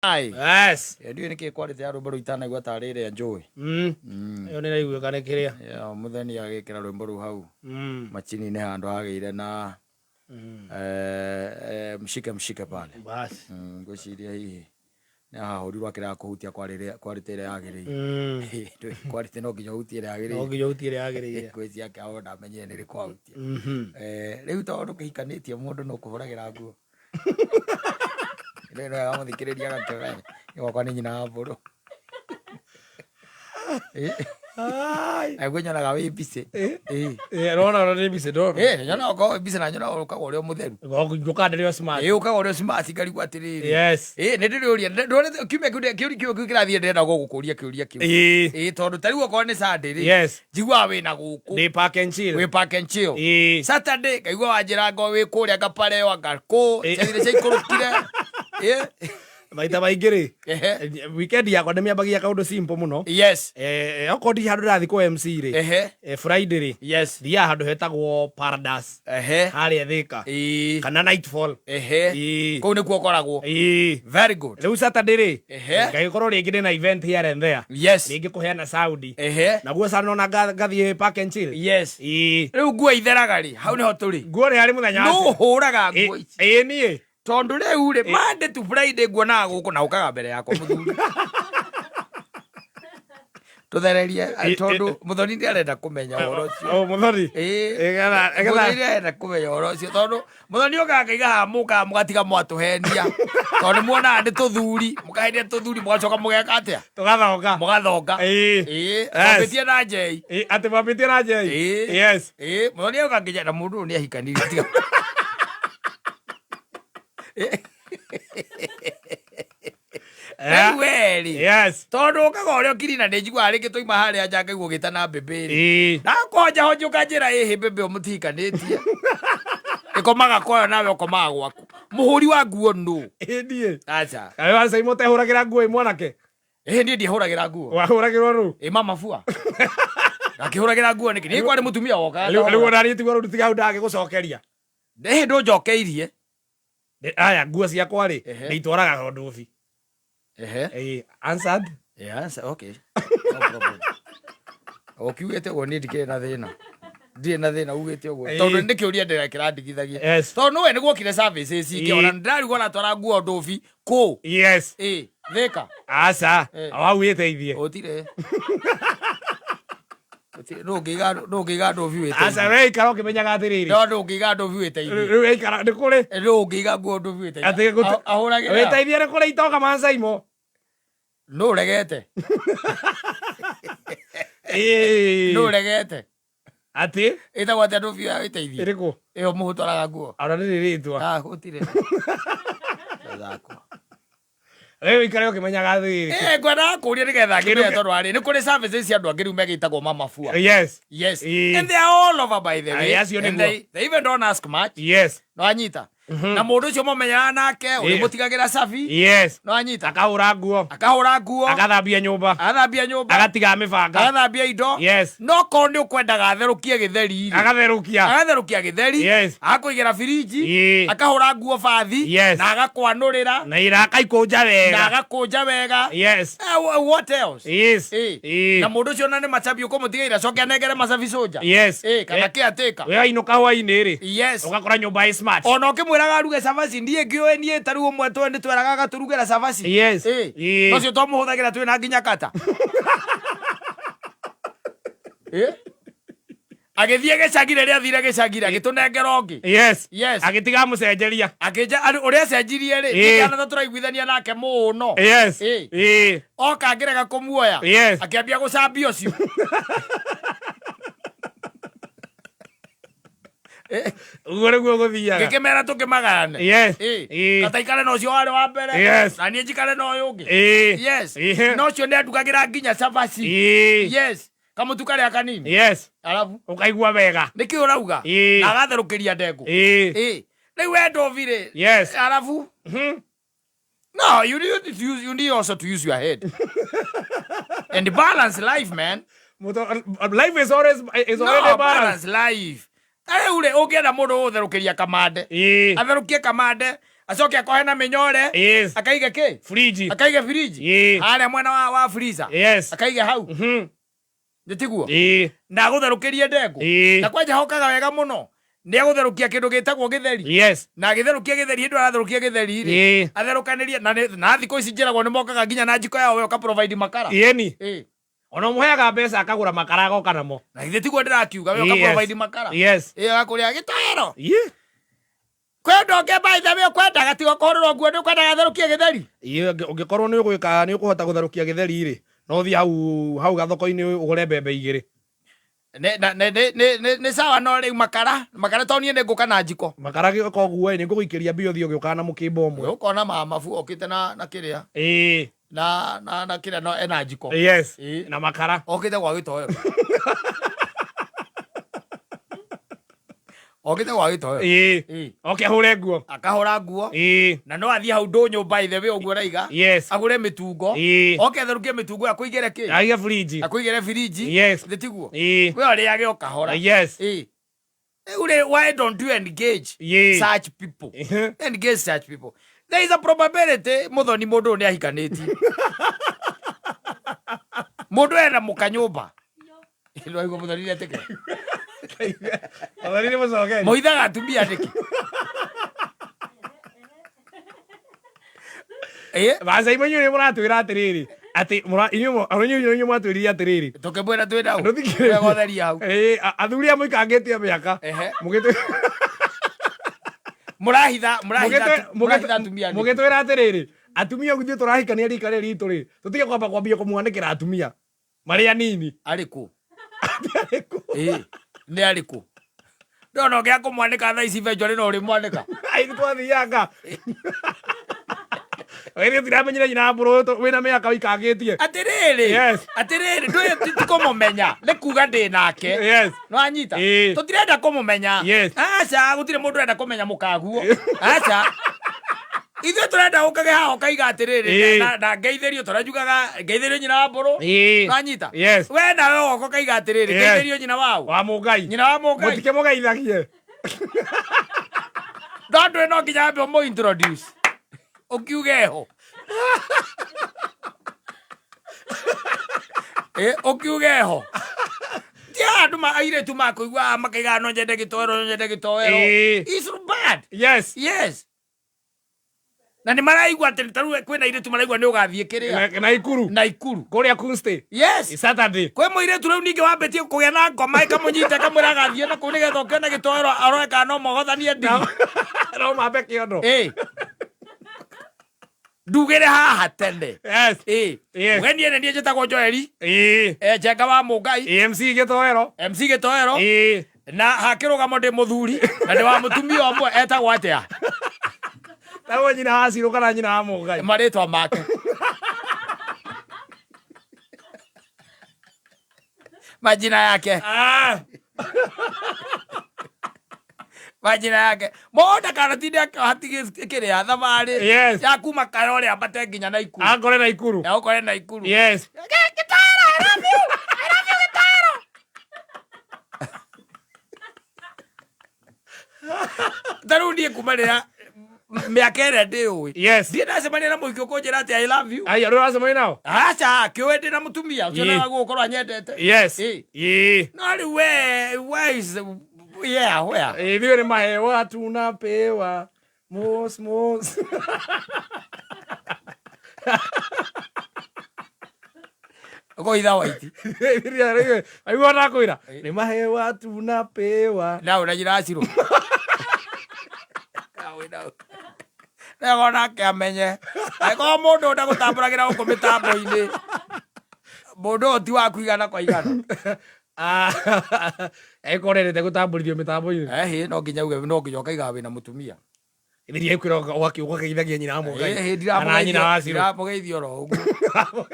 Ai. Yes. Ndio niki quality ya rwimbo itana igwa tarire njui. Yo ni raigua kana kiria. Ya mutheni agikira rwimbo ru hau. Machini ni handu agire na mshike pale. Bas. Ngociria hihi. Na hahuri rwakira kuhutia quality ire agire. Quality no nginya hutie ire agire. No nginya hutie ire agire. Kwezi yake aho ndamenye ni kwahutia. Riu tondu kihikanitie mundu no kuhuragira nguo. Ndio ya muthikiriria gakira igwa ni nyina mburu agwe nyona gawe bise rona ni bise do nyona ko bise na nyona ukaga uri mutheru uka ndio smart ukaga uri smart ngari atiriri yes ni ndiruria ndore kiume kirathie ndenda gukuria kiuria kiu tondu tariu ko ni Sunday ri yes jigwa we na guku ni park and chill we park and chill Saturday kaigwa wanjira ngo we kuria gapare wa ngako cethire caikurukire maita maingiri weekend yakwa ndemiambagia kaundu simple muno yes okodi handu rathi ko MC ri Friday ri yes thia handu hetagwo Paradise haria Thika kana Nightfall kou ni kuo koragwo very good riu Saturday ri ngaikorwo ringi na event here and there yes ringi kuheana Saudi naguo sana na gathie park and chill yes riu nguo itheraga ri hau niho turi nguo ri hari muthenya no huraga nguo nie tondu riu ri Monday to Friday nguonaga guku na ukaga mbere yakwa muthuri tuthererie tondu muthoni ndi arenda kumenya horo ucio muthoni muthoni arenda kumenya horo ucio tondu muthoni ukangaiga hamuka mugatiga mwatuhenia tondu muona ndi tuthuri mukahenia tuthuri mugacoka mugeka atia mugathonga mwabitie na njei ati mwabitie na njei yes muthoni ukanginya na mundu ni ahikanirie tiga weri yes tondu ukaga uria kirina ndijigwa ringi tuima haria nja ngaigua gitana mbemberi ndakonja honjuka njira ihi mbembe umutihikanitie ikomaga koyo nawe ukomaga gwaku muhuri wa nguo nu ndie acha kawe wa sai mote huragira nguo imwanake ndie ndihuragira nguo wahuragirwo ru mama fua akihuragira nguo niki ni kwari mutumia woka riu nari tigwa ru tiga ndage gucokeria ndo njokeirie aya nguo ciakwa ri ni itwaraga hondofi answered answer okay no problem okiugete go ni ndikire na thina ndire na thina ugete uguo tondu ndikiuria ndirekira ndigithagia tondu we niguo kire services iki ona ndarigwo na twara nguo ndofi ku yes Thika asa awau eteithie otire no ngiga ndofi wete asa we ikara ukimenyaga atiriri no ngiga ndofi weteithie riu ikara ndi kuri no ngiga nguo ndofi weteithie ati ahuragira weteithie ni kuri itoka mansaimo no regete no regete ati itagwa ati ndofi weteithie iriku iyo muhutwaraga nguo ara ndiritwa utire thako riu ikara ukimenyaga atiriri ngwenda kuria nigetha ngimenya tondu ari ni kuri services cia andu angiru megitagwo mama fua yes and they are all over by the way yes and they even don't ask much yes no anyita na mundu ucio mumenyaga nake uri mutigagira safi yes no anyita akahura nguo agathambia nyumba agatiga mibanga agathambia indo yes no ko ni ukwendaga atherukie githeri agatherukia githeri akuigira firiji akahura nguo bathi na agakwanurira na irakaikũnja wega na agakunja wega yes what else yes na mundu ucio na ni machabi ukumutigaira coke anengere machabi soja yes kana kiateka we ainuka hwaini ri yes ugakora nyumba is smart ona ukimwiraga aruge cabaci ndie ngioe nie tariu umwe twende tweraga gaturugera cabaci yes nocio twamuhuthagira twina nginya kata agithie gicagire ria thire gicagire agitunengera ungi yes agitiga mucenjeria akija uria cenjirie ri kana turaiguithania nake muno yes oka ngirega kumuoya akiambia gucambia ucio ugore guo guthiaga ngikimera tukimagane yes kataikare no cio wari wa mbere na nie njikare no uyu ungi yes no cio ne ndugagira nginya cabaci yes kamutu karia kanini yes alafu ukaigua wega niki urauga na agatherukiria ndengu riu wendo vire yes alafu no you need also to use your head and balance life man life is always balance life ule ungienda mundu utherukiria kamande atherukie kamande acoke akohe na minyore akaiga ki fridge akaiga fridge aria mwena wa freezer akaiga hau nditiguo na gutharukirie ndengu na kwanja hokaga wega muno ni agutharukia kindu gitagwo githeri na githarukia githeri hindu aratharukia githeri ri atherukanirie na thiko ici njiragwo ni mokaga nginya na njiko yao yoka provide makara ona muheaga mbeca akagura makara agoka namo na ithe tiguo ndirakiuga we yoka provide makara agakuria gitoero kwenda ngebaitha we kwenda gatigo korwo nguo ni kwenda gatharukia githeri ungikorwo ni ugwika ni ukuhota gutharukia githeri ri no thi hau gathoko-ini ugure mbembe igiri ne sawa no riu makara to nie nguka na njiko makara giko guo ni ngugikiria mbio thi ugiuka na mukimbo umwe ukona mafu okite na kiria na kiria no ena njiko na makara okite gwa gitoyo okite gwa gitoyo hure nguo akahura nguo na no athie hau ndu nyumba ithe we uguo raiga agure mitungo oke therukie mitungo akuigere ki akuigere fridge nditiguo we ori age okahora why don't you engage such people engage such people there is a probability muthoni mundu ni ahikaniti mundu ena mukanyumba ilo igo muthoni ni ateke muthoni ni mucoke moithaga atumia niki basa imenyu ni muratwira atiriri ati inyu mwatwiririe atiriri tukibwira twenda hau gotheria hau athuri amwe ikangitie miaka murahitha atumia mugitwira atiriri atumia guthie turahikania rika ritu ri tutige kwamba kwambia kumwandikira atumia maria nini ariku ni ariku ndono gya kumwandika tha ici venjori no uri mwandika ai twathianga wewe ndiramenyire nyina mburu wina miaka wikangitie atiriri nduye tikumumenya ni kuga ndi nake no anyita tutirenda kumumenya aca gutire mundu renda kumenya mukaguo aca ithuĩ turenda ũkage haha ũkaiga atĩrĩrĩ na ngeithĩrio tũranjugaga ngeithĩrio nyina wa mbũrũ nanyita we nawe woka ũkaiga atĩrĩrĩ ngeithĩrio nyina wau wa mũngai nyina wa mũngai mũtike mũgeithagie ndandũ ĩno nginya ambe ũmũ introduce ũkiuge ho ũkiuge ho ti andũ airĩtu makũigua makaiga no nyende gĩtoero it's bad yes na ni maraigua ati taru kwina iritu maraigua ni ugathie kiria na ikuru kuria kunste Saturday kwe muiretu riu ninge wambetie kugia na ngoma ikamunyite kamwira gathie na kuni gethoke na gitoero aroeka no mogothanie ndi no mambe kiondo ndugire haha tene mugeni ne nie njitagwo Joeli jenga wa Mungai MC gitoero na hakirugamo ndi muthuri na ndi wa mutumia omwe etagwo atia tawo nyina hasiru kana nyina wa Mungai maritwa make majina yake majina yake monda kana tinde hatige kiria thamari ya kuma Kayole ambate nginya na ikuru akore na ikuru ya ukore na ikuru Gitara I love you Gitara darudi kumarira miaka ĩrĩa ndĩũĩ thiĩ ndacemania na mũhiki ũkũnjĩra atĩ I love you ai arĩ wacemania nao aca kĩũĩ ndĩ na mũtumia ũcio nawe gũgũkorwo anyendete no rĩu where ithuĩ nĩ mahewa tunapewa mos Goitha Waiti aigua ndakwĩra nĩ mahewa tunapewa na ũranyira acirũ nego nake amenye akorwo mũndũ nda gũtambũragĩra gũkũ mĩtambo-inĩ mũndũ ti wa kũigana kwa igana ekorerete gũtambũrithio mĩtambo-inĩ no nginya uge no nginya ũkaiga wĩna mũtumia ĩthiria ĩkwĩra ũgakĩithagia nyina wa Mũngai kana nyina wa Acirũ ndiramũgeithia oro ũguo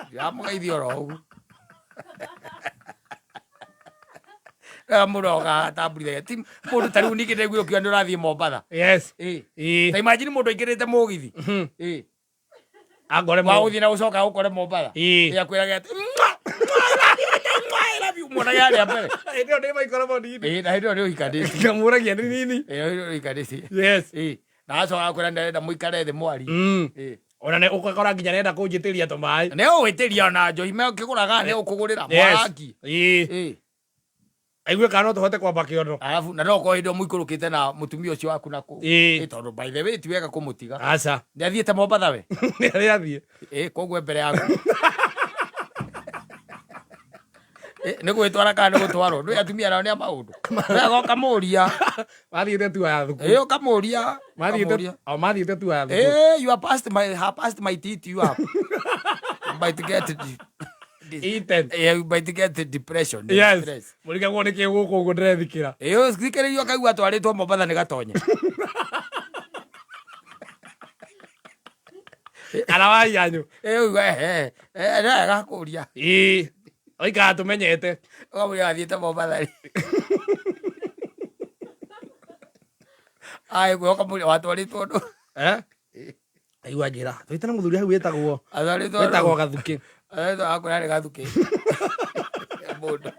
ndiramũgeithia oro ũguo mũndũ ogatambũrithagia ti mũndũ ta rĩu ningĩ nĩguo ũkiuga nĩ ũrathiĩ Mombatha ta imagine mũndũ aingĩrĩte mũgithi wa gũthiĩ na gũcoka gũkore Mombatha akwĩraga atĩ mwanake arĩa mbere hĩndĩ ĩyo nĩ maikoro monini na hĩndĩ ĩyo nĩ ũhikanĩtie ngamũragia nĩ nini ũhikanĩtie na na acoka kwira ndarenda muikare thi mwari ona ne ukakora nginya nenda kunjitiria tumai ne witiria na njohi me ukiguraga ne ukugurira mwaki aigwe kana tuhote kwamba kiondo alafu na no ko indo muikurukite na mutumia ucio waku naku tondu by the way ti wega kumutiga aca ni athiete Mombatha we ni athie koguo mbere yaku nä gwä twara kana nä gå twarwo ndå atumia nao nä a maå ndå go kamå ria mathiä tu aya thuku ä kamå ria mathiä tu aya thuku you are past my teeth you are by to get eaten you by to get depression yes murigagwo nä kä gå kå gå ndärethikä ra thikä rä rio kaigua twarä two Mombatha nä gatonye kana waianyå gakå ria oikaga tå menyete må rä athiä te Mombatha ai gwä kamå ria watwarä two ndå aigua njä ra tå ite na må thuri hau wä tagwo gathukä akwä ra nä gathukä må ndå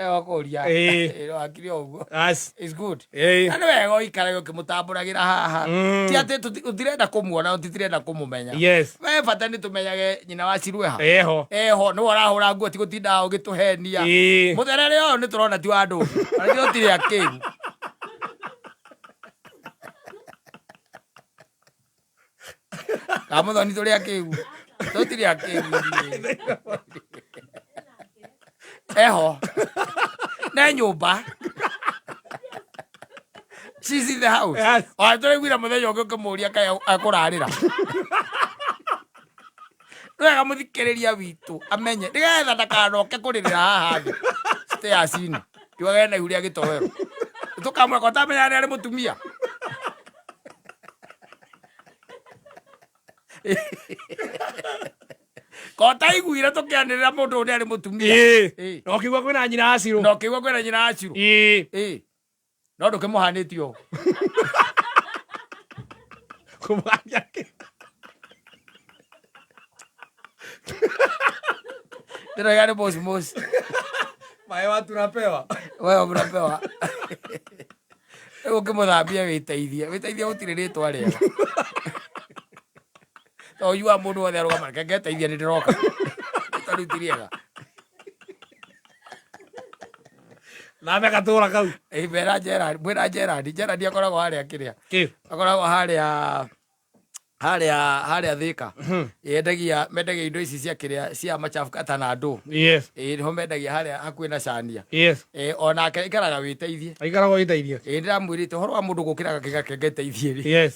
wakoria wakire uguo is good na wega ikara uki mutamburagira haha ti ati utirenda kumuona utitirenda kumumenya we bata ni tumenyage nyina wa Cirweha eho no arahura nguo ti gutinda ugituhenia mutherere yo ni turona ti wa ndu ari utire akingu kamuthoni turi akingu tutire akingu eho na nyumba she's in the house o tore gwira muthenya ungi ukimuria kai akurarira wega muthikiriria witu amenye ndigetha ndakanoke kuririra haha thi stairs-ini kiwage na ihuria gitowero tukamwe ko tamenya ni ari mutumia kota iguire tukianirira mundu ni ari mutumia no kigwa kwina nyina acirå no kigwa kwina nyina acirå no ndukä må hanä tio ndä roiga nä mosmos maä watu napewa wewe unapewa rä u å kä må thambia wä teithie gå tirä rä twa rĩega to yua må ndå wothe arå gama reke ngeteithia nä ndä roka tarä u tiriega name gatå ra kau mbera Gerard akoragwo harä a kä rä a akoragwo harä a thä ka mendagia indo ici cia kä rä a cia macabukata na ndå ho mendagia harä a hakuä na cania onake ikaraga wä teithie aikaragwo wä teithie ndä ramwä rä te horo wa må ndå gå kä raga kä gake ngeteithie rä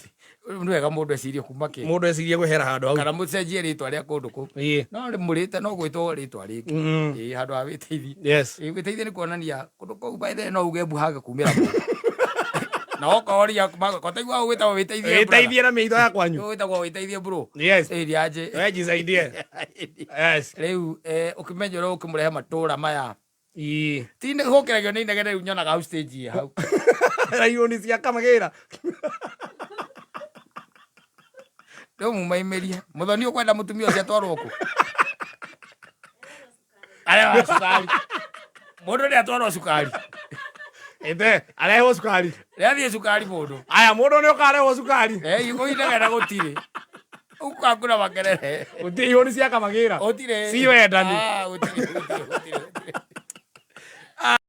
nä wega må ndå ecirie kuma kä må ndå ecirie gwä hera handå hau kana må cenjie rä twa rä a kå ndå kå no rä må rä te no gwä two rä twa rä ngä handå ha wä teithie wä teithie nä kuonania kå ndå kåu baithe no uge mbuhange kumä ra na okoria kotaigua wä tagwo wä teithie na mä itho ya kwanyu wä tagwo wä teithie bro rianjä rä u å kä menya å rä a å kä må rehe matå ra maya ti gå kä ragio nä inegene rä u nyonaga hau stage hau raiyå cia kamagä ra rä u mumaimerie må thoni å kwenda må tumia å cio atwarwo kå arewa cukari må ndå nä atwarwo cukari arehwo cukari rä athiä cukari må ndå aya må ndå nä å karehwo cukari gå inegena gå tirä å kakwä na makerere å tirä ihå nä cia kamagä ra å tirä ci wendani